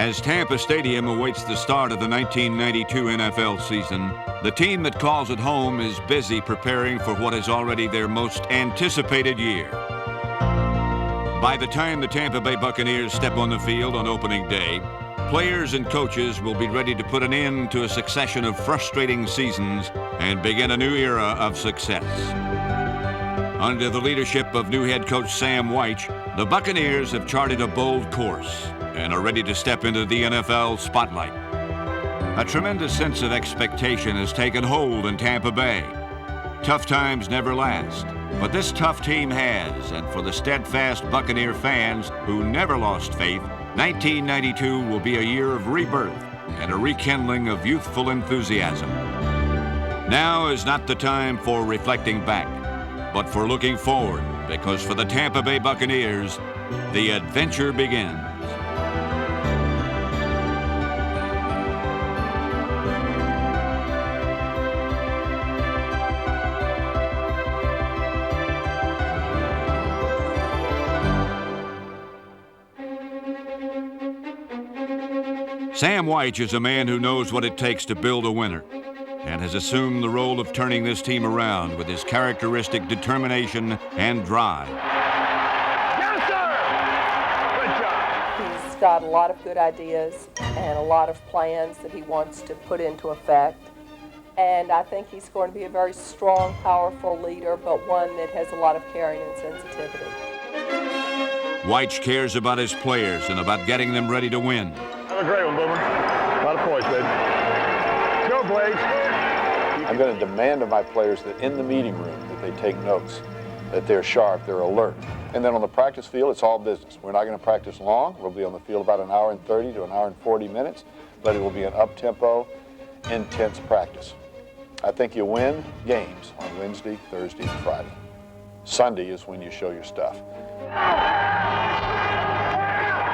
As Tampa Stadium awaits the start of the 1992 NFL season, the team that calls it home is busy preparing for what is already their most anticipated year. By the time the Tampa Bay Buccaneers step on the field on opening day, players and coaches will be ready to put an end to a succession of frustrating seasons and begin a new era of success. Under the leadership of new head coach Sam Wyche, the Buccaneers have charted a bold course and are ready to step into the NFL spotlight. A tremendous sense of expectation has taken hold in Tampa Bay. Tough times never last, but this tough team has, and for the steadfast Buccaneer fans who never lost faith, 1992 will be a year of rebirth and a rekindling of youthful enthusiasm. Now is not the time for reflecting back, but for looking forward, because for the Tampa Bay Buccaneers, the adventure begins. Sam Wyche is a man who knows what it takes to build a winner and has assumed the role of turning this team around with his characteristic determination and drive. Yes, sir! Good job. He's got a lot of good ideas and a lot of plans that he wants to put into effect. And I think he's going to be a very strong, powerful leader, but one that has a lot of caring and sensitivity. Wyche cares about his players and about getting them ready to win. Have a great one, Boomer. A lot of points, baby. Go, Blades. I'm going to demand of my players that in the meeting room that they take notes, that they're sharp, they're alert. And then on the practice field, it's all business. We're not going to practice long. We'll be on the field about an hour and 30 to an hour and 40 minutes, but it will be an up-tempo, intense practice. I think you win games on Wednesday, Thursday, and Friday. Sunday is when you show your stuff.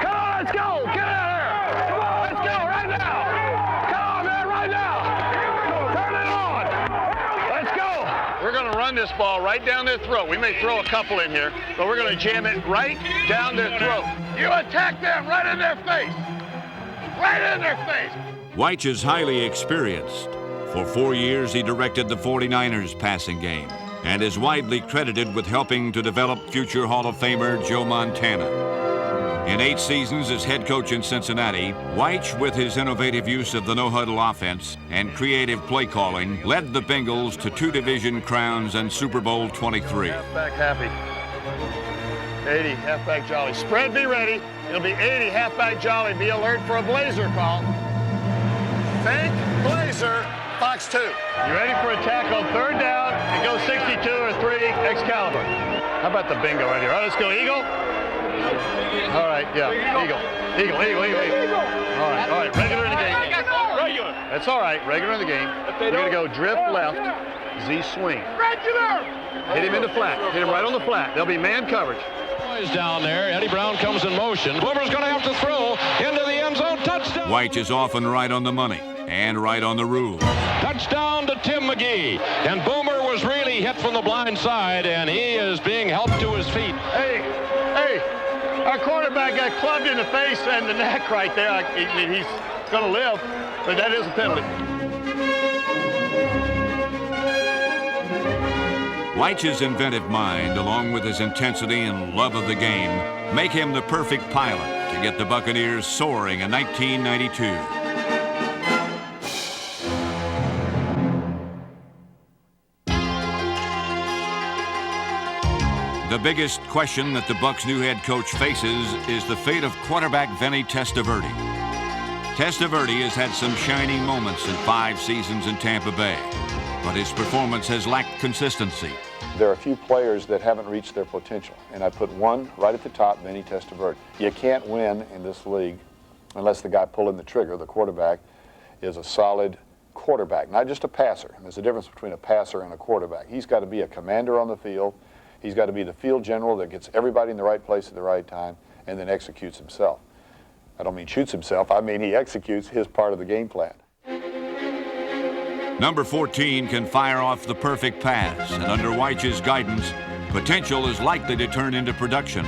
Come on, let's go! Get out of here! Come on, let's go right now! Come on, man, right now! Turn it on! Let's go! We're going to run this ball right down their throat. We may throw a couple in here, but we're going to jam it right down their throat. You attack them right in their face! Right in their face! Wyche is highly experienced. For 4 years, he directed the 49ers passing game and is widely credited with helping to develop future Hall of Famer Joe Montana. In 8 seasons as head coach in Cincinnati, Wyche, with his innovative use of the no-huddle offense and creative play calling, led the Bengals to 2 division crowns and Super Bowl 23. Halfback happy. 80, halfback jolly. Spread, be ready. It'll be 80, halfback jolly. Be alert for a blazer call. Fake, blazer, Fox 2. You ready for attack on 3rd down and go 62 or 3 Excalibur. How about the bingo right here? All right, let's go Eagle. All right, yeah, Eagle. All right, regular in the game. Regular. That's all right, regular in the game. We're going to go drift left, Z swing. Regular. Hit him in the flat. Hit him right on the flat. There'll be man coverage. Boys down there. Eddie Brown comes in motion. Boomer's going to have to throw into the end zone. Touchdown. Wyche is often right on the money and right on the rules. Touchdown to Tim McGee. And Boomer was really hit from the blind side, and he is being helped to his feet. Hey, our quarterback got clubbed in the face and the neck right there. He's going to live, but that is a penalty. Wyche's inventive mind, along with his intensity and love of the game, make him the perfect pilot to get the Buccaneers soaring in 1992. The biggest question that the Bucs' new head coach faces is the fate of quarterback Vinnie Testa. Testa has had some shining moments in 5 seasons in Tampa Bay, but his performance has lacked consistency. There are a few players that haven't reached their potential, and I put one right at the top, Vinnie Testa. You can't win in this league unless the guy pulling the trigger, the quarterback, is a solid quarterback, not just a passer. And there's a difference between a passer and a quarterback. He's got to be a commander on the field. He's got to be the field general that gets everybody in the right place at the right time and then executes himself. I don't mean shoots himself, I mean he executes his part of the game plan. Number 14 can fire off the perfect pass, and under Wyche's guidance, potential is likely to turn into production.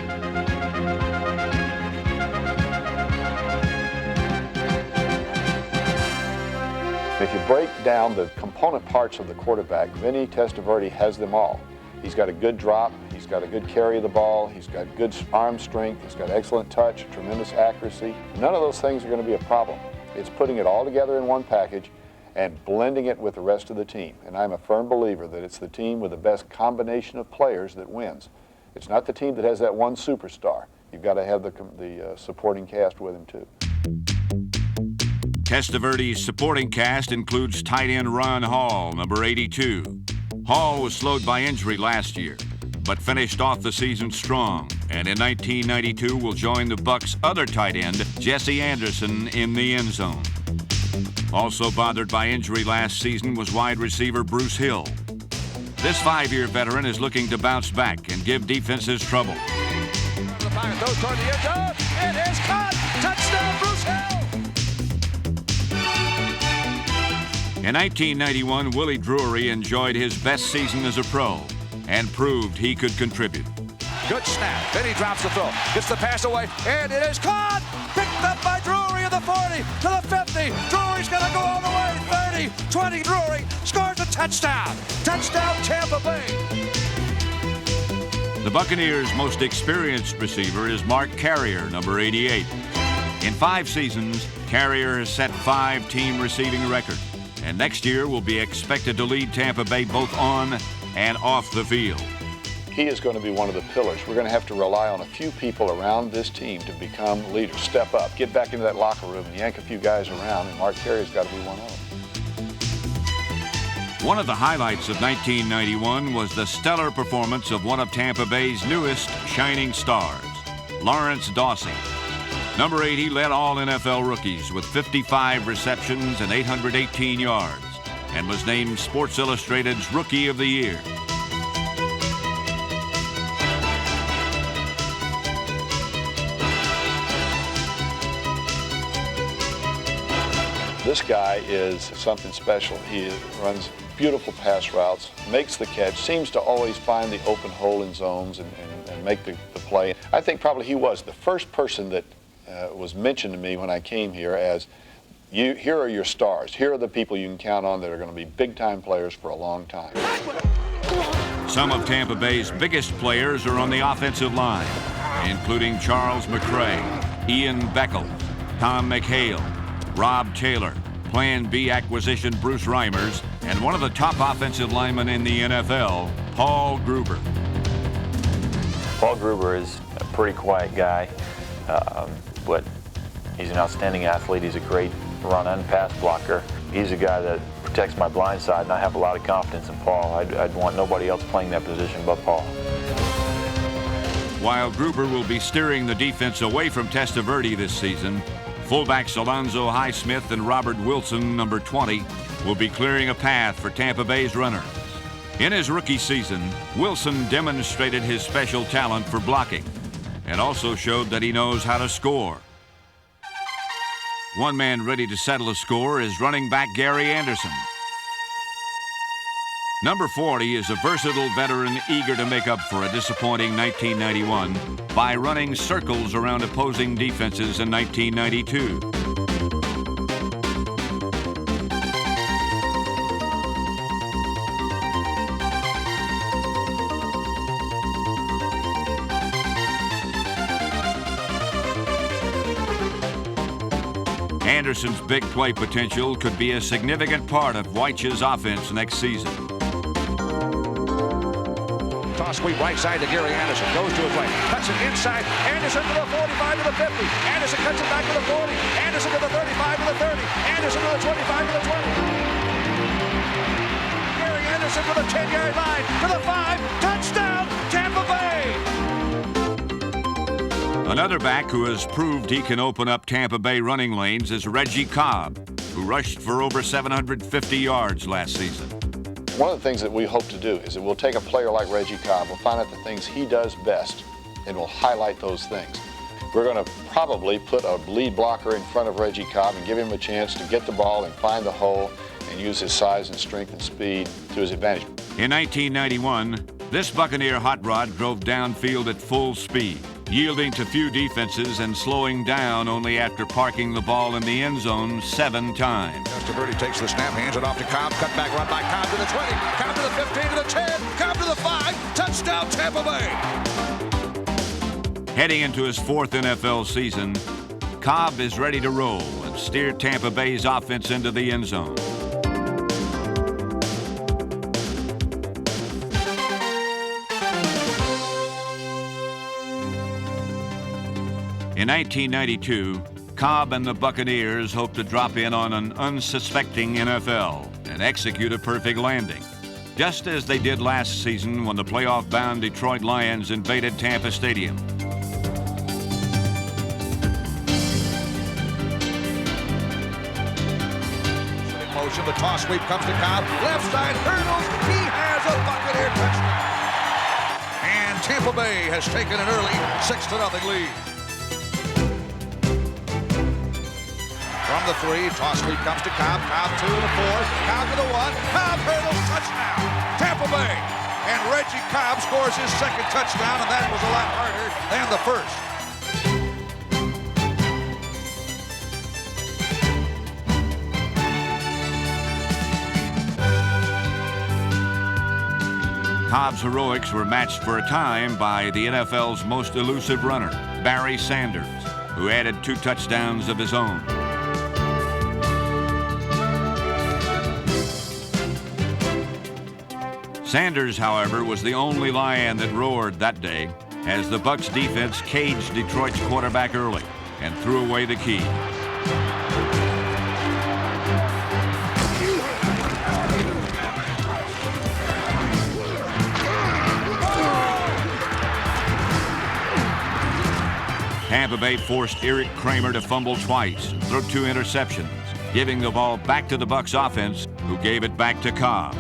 If you break down the component parts of the quarterback, Vinnie Testa has them all. He's got a good drop, he's got a good carry of the ball, he's got good arm strength, he's got excellent touch, tremendous accuracy. None of those things are going to be a problem. It's putting it all together in one package and blending it with the rest of the team. And I'm a firm believer that it's the team with the best combination of players that wins. It's not the team that has that one superstar. You've got to have the supporting cast with him too. Testaverde's supporting cast includes tight end Ron Hall, number 82. Hall was slowed by injury last year, but finished off the season strong, and in 1992 will join the Bucs' other tight end, Jesse Anderson, in the end zone. Also bothered by injury last season was wide receiver Bruce Hill. This 5-year veteran is looking to bounce back and give defenses trouble. The pocket throws toward the end zone. It is caught. Touchdown, Bruce Hill. In 1991, Willie Drury enjoyed his best season as a pro and proved he could contribute. Good snap. Vinnie drops the throw. Gets the pass away. And it is caught. Picked up by Drury at the 40 to the 50. Drury's going to go all the way. 30, 20. Drury scores a touchdown. Touchdown, Tampa Bay. The Buccaneers' most experienced receiver is Mark Carrier, number 88. In 5 seasons, Carrier has set 5 team receiving records, and next year will be expected to lead Tampa Bay both on and off the field. He is going to be one of the pillars. We're going to have to rely on a few people around this team to become leaders. Step up, get back into that locker room and yank a few guys around, and Mark Carrier's got to be one of them. One of the highlights of 1991 was the stellar performance of one of Tampa Bay's newest shining stars, Lawrence Dawsey. Number 80 led all NFL rookies with 55 receptions and 818 yards and was named Sports Illustrated's Rookie of the Year. This guy is something special. He runs beautiful pass routes, makes the catch, seems to always find the open hole in zones and make the play. I think probably he was the first person that was mentioned to me when I came here as, here are your stars. Here are the people you can count on that are going to be big-time players for a long time. Some of Tampa Bay's biggest players are on the offensive line, including Charles McCray, Ian Beckles, Tom McHale, Rob Taylor, Plan B acquisition Bruce Reimers, and one of the top offensive linemen in the NFL, Paul Gruber. Paul Gruber is a pretty quiet guy, but he's an outstanding athlete. He's a great run and pass blocker. He's a guy that protects my blind side, and I have a lot of confidence in Paul. I'd want nobody else playing that position but Paul. While Gruber will be steering the defense away from Testaverde this season, fullbacks Alonzo Highsmith and Robert Wilson, number 20, will be clearing a path for Tampa Bay's runners. In his rookie season, Wilson demonstrated his special talent for blocking and also showed that he knows how to score. One man ready to settle a score is running back Gary Anderson. Number 40 is a versatile veteran eager to make up for a disappointing 1991 by running circles around opposing defenses in 1992. Anderson's big play potential could be a significant part of Weitsch's offense next season. Toss sweep right side to Gary Anderson. Goes to his right. Cuts it inside. Anderson to the 45 to the 50. Anderson cuts it back to the 40. Anderson to the 35 to the 30. Anderson to the 25 to the 20. Gary Anderson to the 10-yard line. To the 5. Touchdown, Tampa Bay. Another back who has proved he can open up Tampa Bay running lanes is Reggie Cobb, who rushed for over 750 yards last season. One of the things that we hope to do is that we'll take a player like Reggie Cobb, we'll find out the things he does best, and we'll highlight those things. We're going to probably put a lead blocker in front of Reggie Cobb and give him a chance to get the ball and find the hole and use his size and strength and speed to his advantage. In 1991, this Buccaneer hot rod drove downfield at full speed yielding to few defenses and slowing down only after parking the ball in the end zone 7 times. Testaverde takes the snap, hands it off to Cobb. Cut back run by Cobb to the 20, Cobb to the 15, to the 10, Cobb to the 5. Touchdown, Tampa Bay. Heading into his 4th NFL season, Cobb is ready to roll and steer Tampa Bay's offense into the end zone. In 1992, Cobb and the Buccaneers hoped to drop in on an unsuspecting NFL and execute a perfect landing, just as they did last season when the playoff-bound Detroit Lions invaded Tampa Stadium. Motion, the toss sweep comes to Cobb. Left side hurdles. He has a Buccaneer touchdown. And Tampa Bay has taken an early 6-0 lead. From the 3, toss sweep comes to Cobb. Cobb 2 to the 4. Cobb to the 1. Cobb hurdles, touchdown. Tampa Bay. And Reggie Cobb scores his 2nd touchdown, and that was a lot harder than the 1st. Cobb's heroics were matched for a time by the NFL's most elusive runner, Barry Sanders, who added 2 touchdowns of his own. Sanders, however, was the only Lion that roared that day as the Bucs defense caged Detroit's quarterback early and threw away the key. Tampa Bay forced Eric Kramer to fumble twice and throw 2 interceptions, giving the ball back to the Bucs offense, who gave it back to Cobb.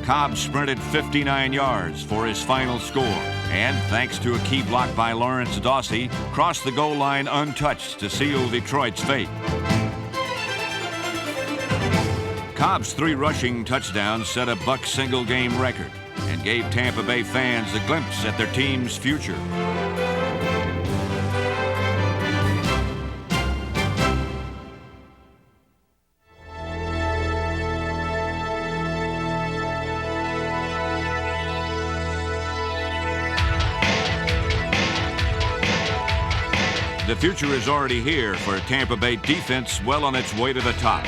Cobb sprinted 59 yards for his final score, and thanks to a key block by Lawrence Dawsey, crossed the goal line untouched to seal Detroit's fate. Cobb's 3 rushing touchdowns set a Bucs single-game record and gave Tampa Bay fans a glimpse at their team's future. The future is already here for a Tampa Bay defense well on its way to the top.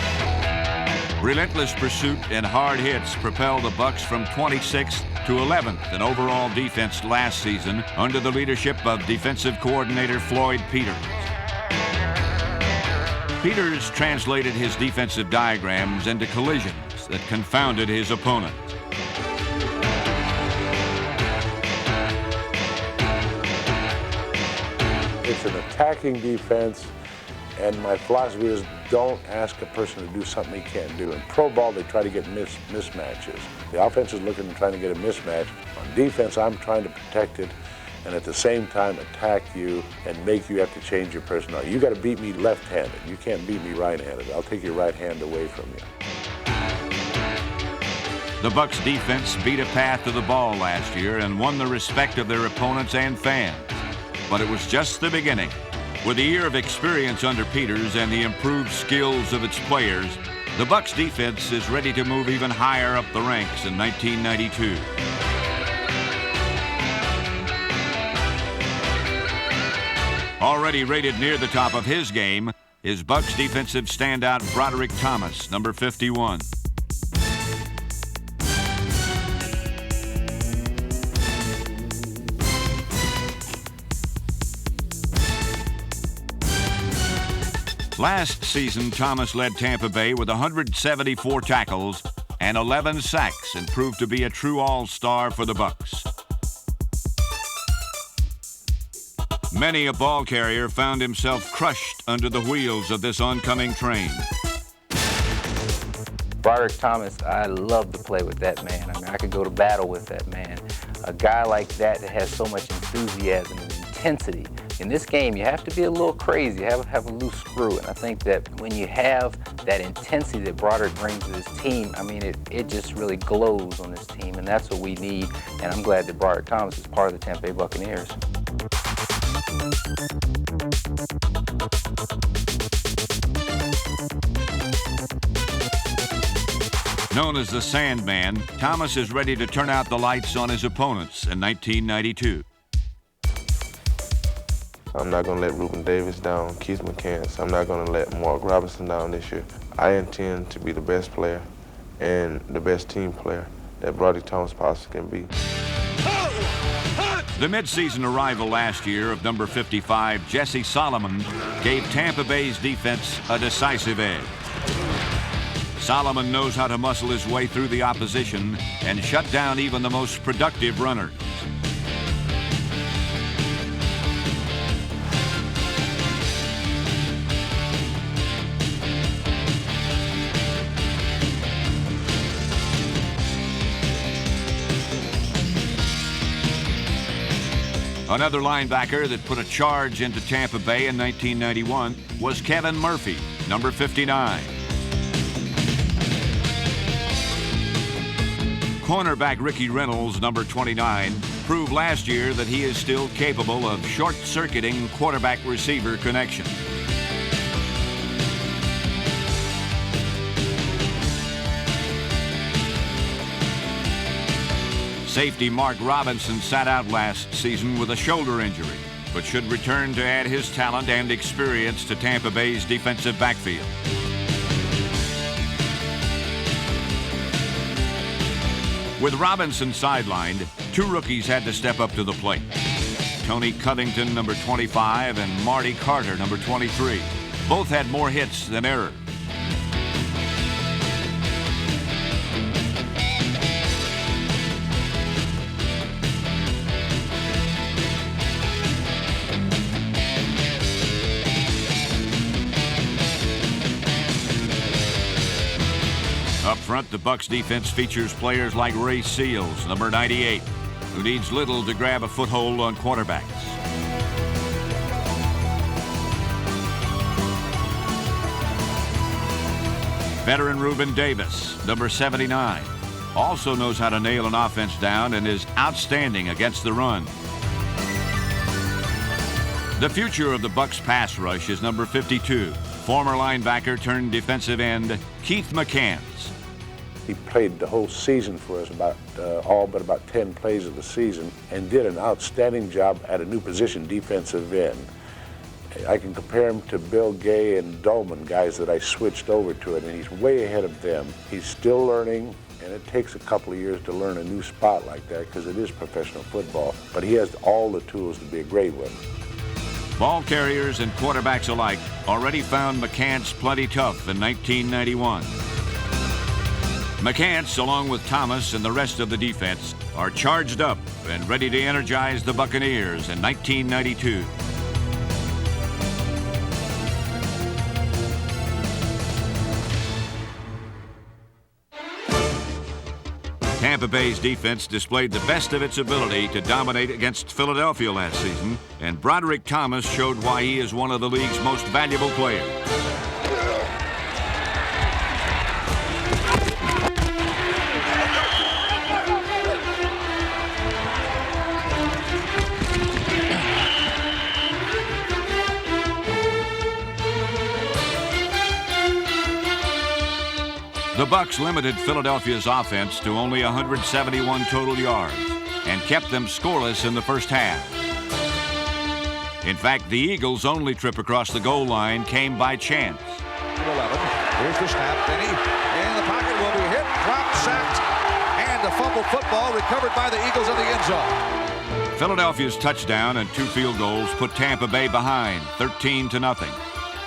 Relentless pursuit and hard hits propelled the Bucs from 26th to 11th in overall defense last season under the leadership of defensive coordinator Floyd Peters. Peters translated his defensive diagrams into collisions that confounded his opponent. It's an attacking defense, and my philosophy is don't ask a person to do something he can't do. In pro ball, they try to get mismatches. The offense is looking and trying to get a mismatch. On defense, I'm trying to protect it and at the same time attack you and make you have to change your personnel. You got to beat me left-handed. You can't beat me right-handed. I'll take your right hand away from you. The Bucs defense beat a path to the ball last year and won the respect of their opponents and fans. But it was just the beginning. With a year of experience under Peters and the improved skills of its players, the Bucs defense is ready to move even higher up the ranks in 1992. Already rated near the top of his game is Bucs defensive standout Broderick Thomas, number 51. Last season, Thomas led Tampa Bay with 174 tackles and 11 sacks and proved to be a true all-star for the Bucs. Many a ball carrier found himself crushed under the wheels of this oncoming train. Broderick Thomas, I love to play with that man. I mean, I could go to battle with that man. A guy like that has so much enthusiasm and intensity. In this game, you have to be a little crazy, have a loose screw. And I think that when you have that intensity that Broderick brings to this team, I mean, it just really glows on this team, and that's what we need. And I'm glad that Broderick Thomas is part of the Tampa Bay Buccaneers. Known as the Sandman, Thomas is ready to turn out the lights on his opponents in 1992. I'm not going to let Reuben Davis down, Keith McCants. I'm not going to let Mark Robinson down this year. I intend to be the best player and the best team player that Broderick Thomas possibly can be. The midseason arrival last year of number 55, Jesse Solomon, gave Tampa Bay's defense a decisive edge. Solomon knows how to muscle his way through the opposition and shut down even the most productive runners. Another linebacker that put a charge into Tampa Bay in 1991 was Kevin Murphy, number 59. Cornerback Ricky Reynolds, number 29, proved last year that he is still capable of short-circuiting quarterback-receiver connection. Safety Mark Robinson sat out last season with a shoulder injury, but should return to add his talent and experience to Tampa Bay's defensive backfield. With Robinson sidelined, two rookies had to step up to the plate. Tony Covington, number 25, and Marty Carter, number 23. Both had more hits than errors. Up front, the Bucs defense features players like Ray Seals, number 98, who needs little to grab a foothold on quarterbacks. Veteran Reuben Davis, number 79, also knows how to nail an offense down and is outstanding against the run. The future of the Bucs pass rush is number 52, former linebacker turned defensive end Keith McCants. He played the whole season for us, all but about 10 plays of the season, and did an outstanding job at a new position, defensive end. I can compare him to Bill Gay and Dolman, guys that I switched over to it, and he's way ahead of them. He's still learning, and it takes a couple of years to learn a new spot like that because it is professional football, but he has all the tools to be a great one. Ball carriers and quarterbacks alike already found McCants plenty tough in 1991. McCants, along with Thomas and the rest of the defense, are charged up and ready to energize the Buccaneers in 1992. Tampa Bay's defense displayed the best of its ability to dominate against Philadelphia last season, and Broderick Thomas showed why he is one of the league's most valuable players. The Bucs limited Philadelphia's offense to only 171 total yards and kept them scoreless in the first half. In fact, the Eagles' only trip across the goal line came by chance. 11. Here's the snap, Vinnie. In the pocket will be hit, dropped, sacked, and a fumbled football recovered by the Eagles in the end zone. Philadelphia's touchdown and 2 field goals put Tampa Bay behind 13-0.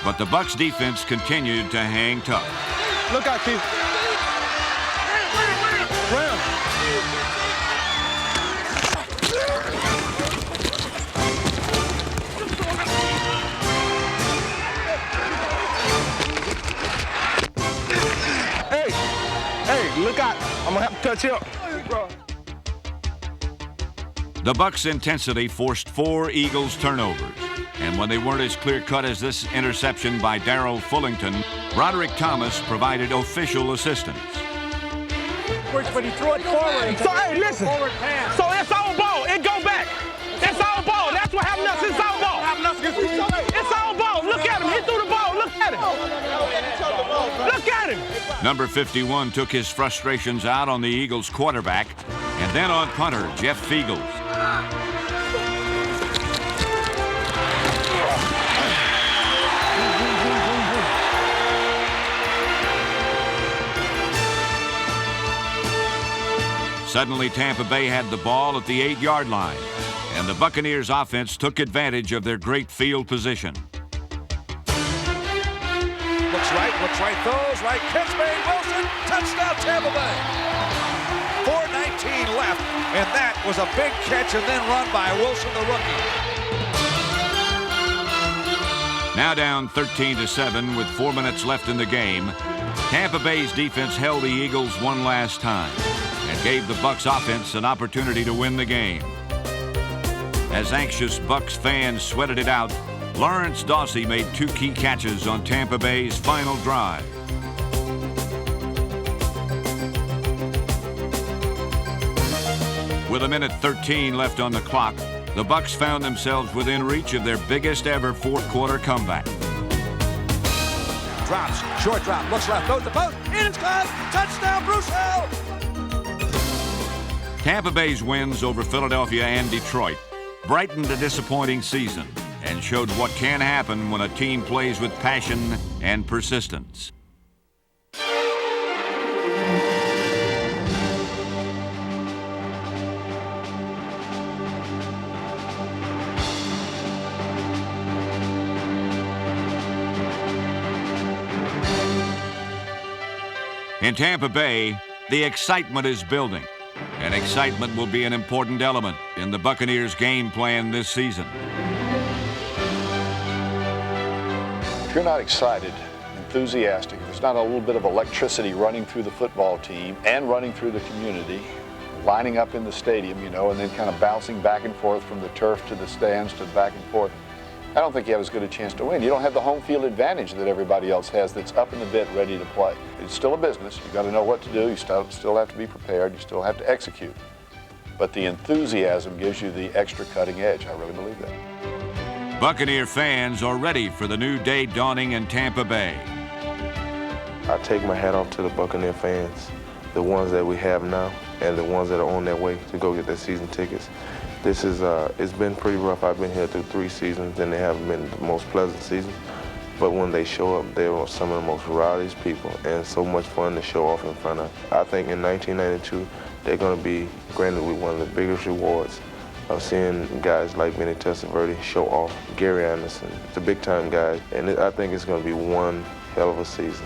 But the Bucs defense continued to hang tough. Look out, Keith. Round. Hey, look out. I'm going to have to touch him. The Bucs' intensity forced 4 Eagles turnovers. And when they weren't as clear-cut as this interception by Darrell Fullington, Broderick Thomas provided official assistance. But he threw it forward. So, hey, listen. So it's all ball. It go back. It's all ball. That's what Number 51 took his frustrations out on the Eagles quarterback and then on punter Jeff Fiegels. Suddenly, Tampa Bay had the ball at the 8-yard line, and the Buccaneers offense took advantage of their great field position. Looks right, throws, right, catch made, Wilson, touchdown Tampa Bay. 4:19 left, and that was a big catch and then run by Wilson, the rookie. Now down 13-7 with 4 minutes left in the game, Tampa Bay's defense held the Eagles one last time and gave the Bucs offense an opportunity to win the game. As anxious Bucs fans sweated it out, Lawrence Dawsey made 2 key catches on Tampa Bay's final drive. With 1:13 left on the clock, the Bucs found themselves within reach of their biggest ever fourth-quarter comeback. Drops, short drop, looks left, goes to post, it is caught, touchdown Bruce Hill! Tampa Bay's wins over Philadelphia and Detroit brightened a disappointing season and showed what can happen when a team plays with passion and persistence. In Tampa Bay, the excitement is building, and excitement will be an important element in the Buccaneers' game plan this season. If you're not excited, enthusiastic, if there's not a little bit of electricity running through the football team and running through the community, lining up in the stadium, you know, and then kind of bouncing back and forth from the turf to the stands to back and forth, I don't think you have as good a chance to win. You don't have the home field advantage that everybody else has that's up in the bit ready to play. It's still a business. You've got to know what to do. You still have to be prepared. You still have to execute. But the enthusiasm gives you the extra cutting edge. I really believe that. Buccaneer fans are ready for the new day dawning in Tampa Bay. I take my hat off to the Buccaneer fans, the ones that we have now and the ones that are on their way to go get their season tickets. This is, it's been pretty rough. I've been here through 3 seasons, and they haven't been the most pleasant seasons. But when they show up, they're some of the most rowdiest people, and so much fun to show off in front of. I think in 1992, they're going to be granted with one of the biggest rewards of seeing guys like Vinnie Testa show off, Gary Anderson, the big-time guys, and I think it's going to be one hell of a season.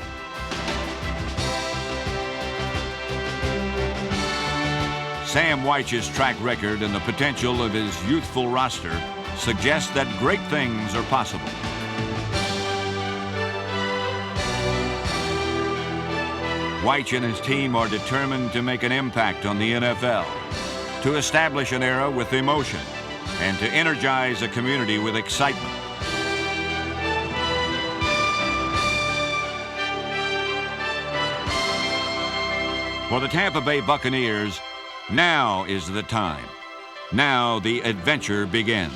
Sam Wyche's track record and the potential of his youthful roster suggest that great things are possible. Wyche and his team are determined to make an impact on the NFL, to establish an era with emotion, and to energize a community with excitement. For the Tampa Bay Buccaneers, now is the time. Now the adventure begins.